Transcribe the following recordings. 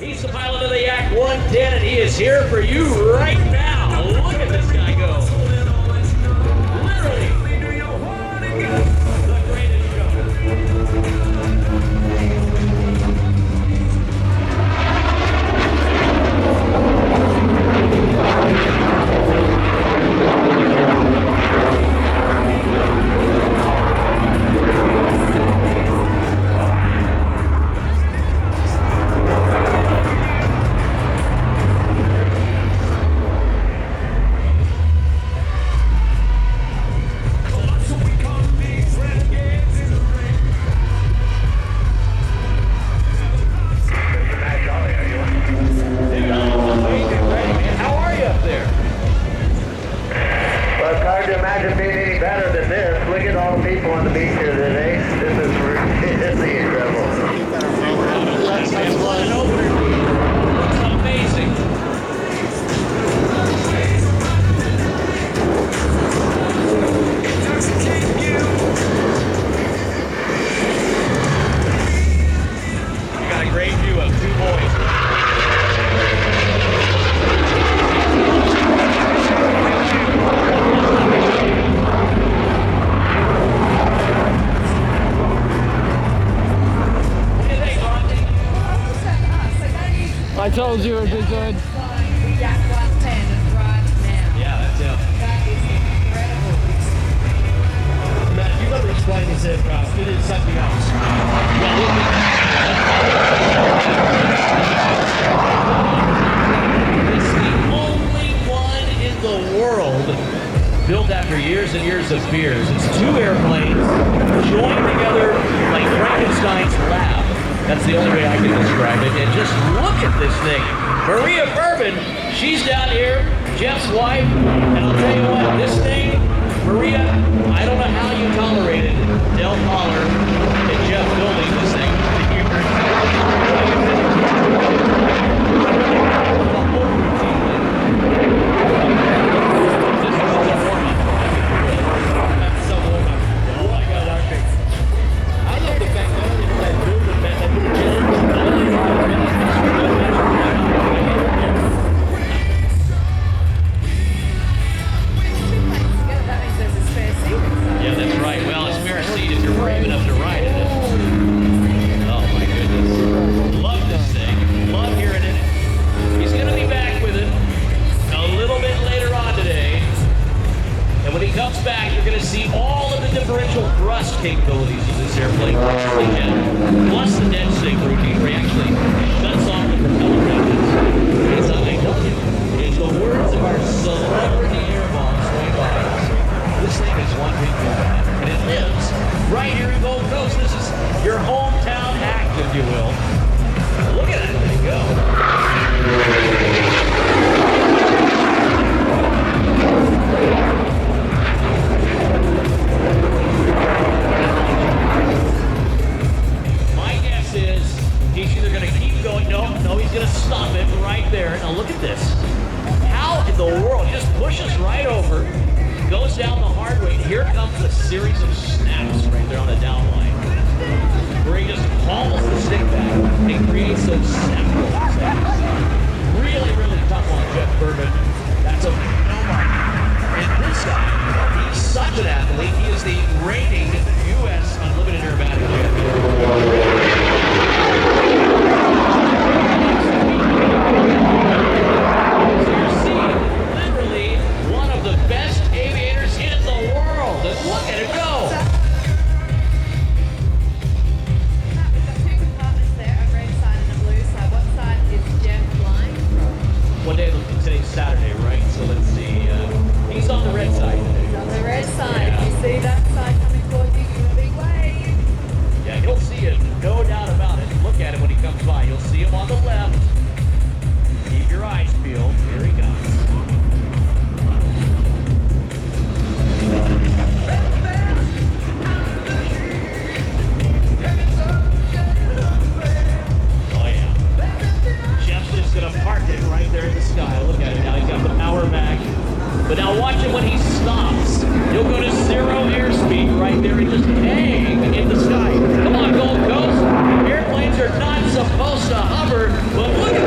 He's the pilot of the Yak-110, and he is here for you right now. Look at this guy go. Literally. The greatest show. I told you it'd be good. Yak-110 right now. Yeah, that's it. That is incredible. Matt, you got to explain this aircraft. It is something else. It's the only one in the world built after years and years of fears. It's two airplanes joined together like Frankenstein's lab. That's the only way I can describe it. And just look at this thing. Maria Boerboon, she's down here, Jeff's wife. And I'll tell you what, this thing, Maria, I don't know how you tolerated Del Collar and Jeff building this thing. Capabilities of this airplane, plus the dead stick routine, where he actually shuts off the propeller engines. As I told you, in the words of our celebrity airboss, Wayne Boggs, this thing is one big movement, and it lives right here in Gold Coast. This is your hometown act, if you will. Look at that thing go. He's either going to keep going, no, he's going to stop it right there. Now look at this. How in the world? He just pushes right over, goes down the hard way, and here comes a series of snaps right there on the down line, where he just pulls the stick back and creates those snap rolls. Really, really tough on Jeff Boerboon. That's a no-brainer. And this guy, he's such an athlete. He is the reigning U.S. unlimited aerobatic champion. So you're seeing literally one of the best aviators in the world. And look at it go. We've got two compartments there, a red side and a blue side. What side is Jeff flying from? What day? Today's Saturday, right? So let's see. He's on the red side today. He's on the red side. Yeah. You see that side coming towards you in a big wave. Yeah, he'll see it, no doubt about it. Look at him when he comes by. You'll see him on the left. Keep your eyes peeled. Here he comes. Oh, yeah. Jeff's just going to park it right there in the sky. Look at it now. He's got the power back. But now watch it when he stops. He'll go to zero airspeed right there and just hang in the sky. Come on, Gold Coast. Airplanes are not supposed to hover, but look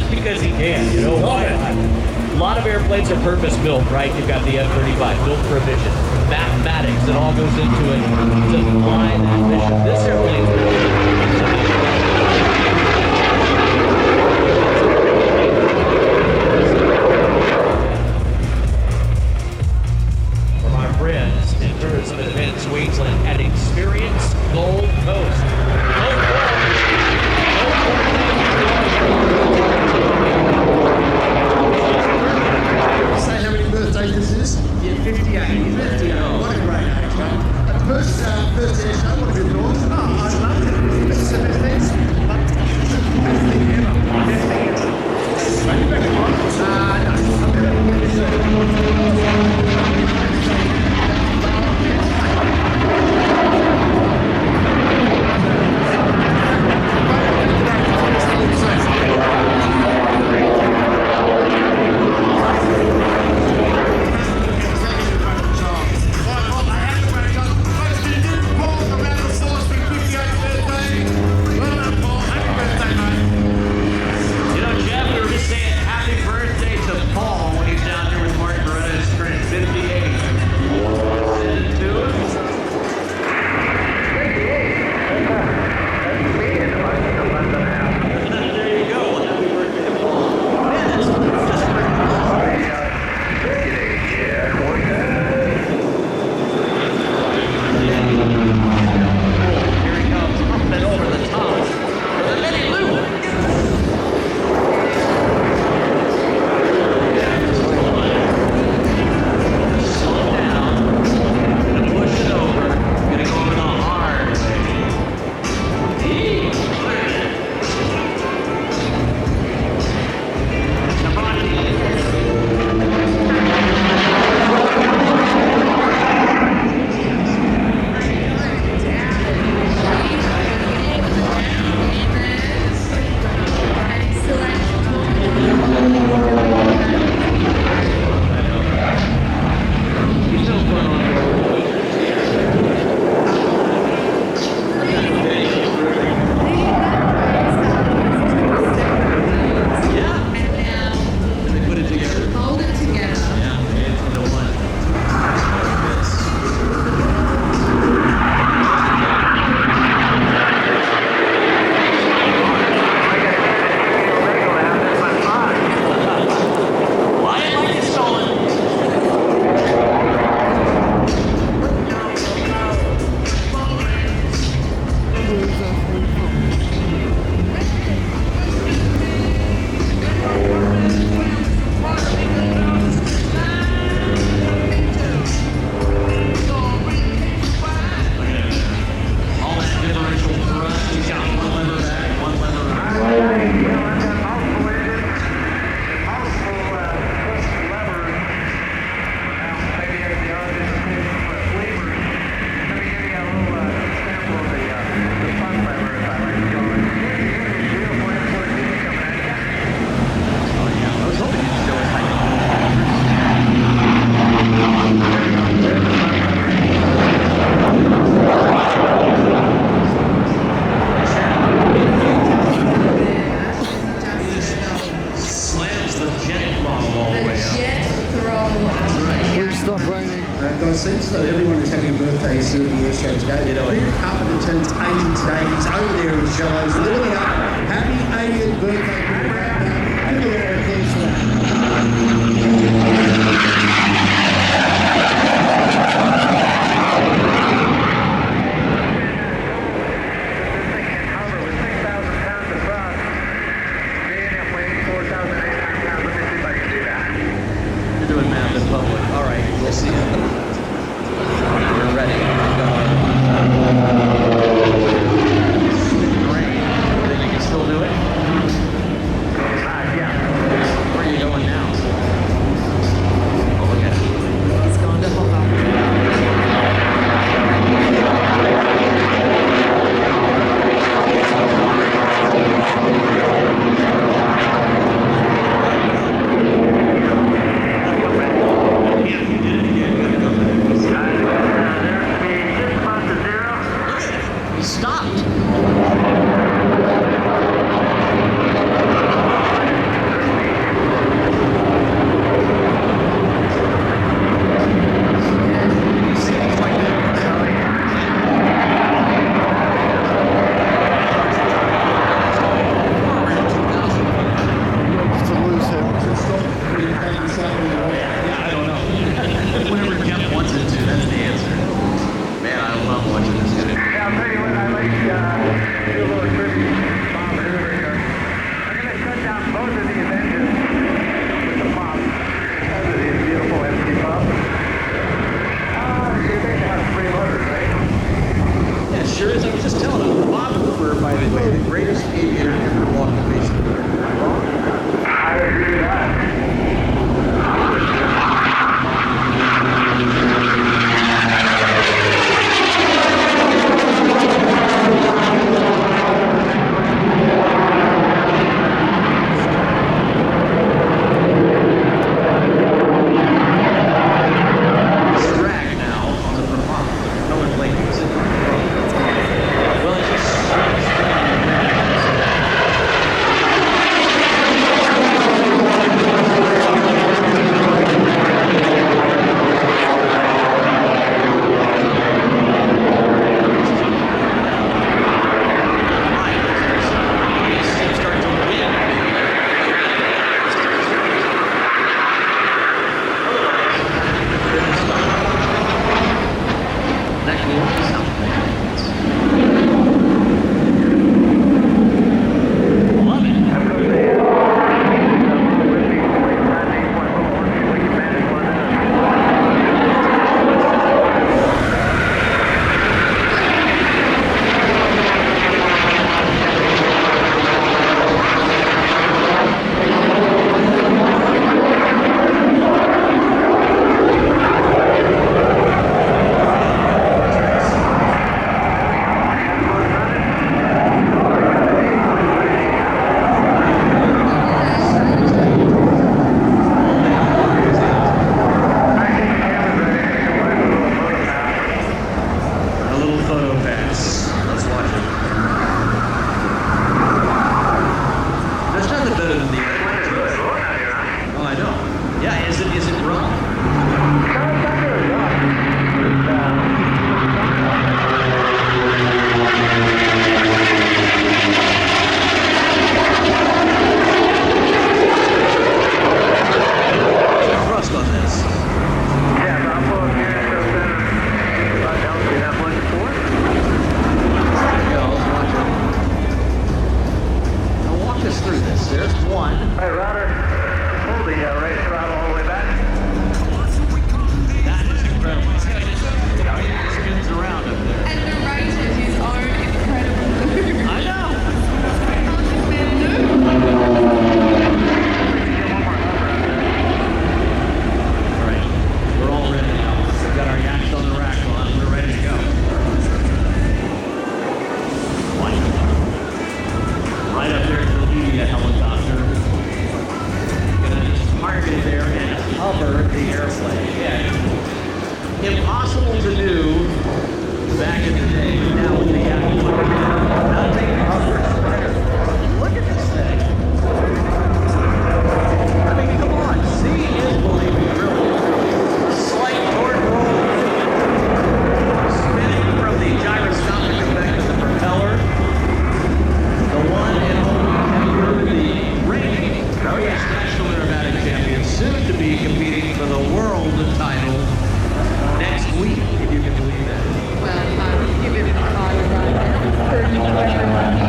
just because he can. You know why? A lot of airplanes are purpose-built, right? You've got the F-35, built for a mission. Mathematics, it all goes into it to fly that mission. This airplane's from our friends in tourism events, Wasteland at Experience Gold Coast. Say how many birthdays this is? Yeah, 58. 50. What a great age, mate. First air show, what have you thought? Oh, I love it. It's the best thing. Best thing ever. Best thing ever. Are you back on? You know, Jeff, we were just saying happy birthday to Paul when he's down here with Martin Beretta's turning 58. Send it to him. There you go. Well, happy birthday to Paul. Man, that's just here he comes, pumping over the top. The mini loop. Slow down. Gonna push it over. Gonna go over the hard way. Come on, He's still going on. Yeah. They put it together. Hold it together. Yeah, it's the one. Why am I stolen? All that differential thrust, he's got one lever back, one lever right. Slams the jet model all the way up. Jet throw. Stop raining. Guys, seems that everyone is having a birthday at the air show today. You know, Peter Carpenter turns 80 today. He's over there in the shallows, living it up. Happy 80th birthday, Peter Carpenter. Give a round of applause for that. You're doing math in public. All right, we'll see you. We're ready. Great. Think you can still do it? right, router. Pull the right throttle all the way back. That is incredible. See how he just, spins around up there. And narrated his own incredible move. I know. Can't this man do? All right, we're all ready now. We've got our yaks on the rack on. We're ready to go. Right up there to the media helicopter. Gonna just park it there and hover the airplane. Yeah. Impossible to do back in the day. Now with the Yak-110. Nothing hovers. Look at this thing. I mean, come on. Seeing is believing, really. A slight forward roll. Spinning from the gyroscopic effect of the propeller. The one and only Kemper, the reigning national aerobatic champion, soon to be competing for the world title next week, if you can believe that. Well, give him a call right now.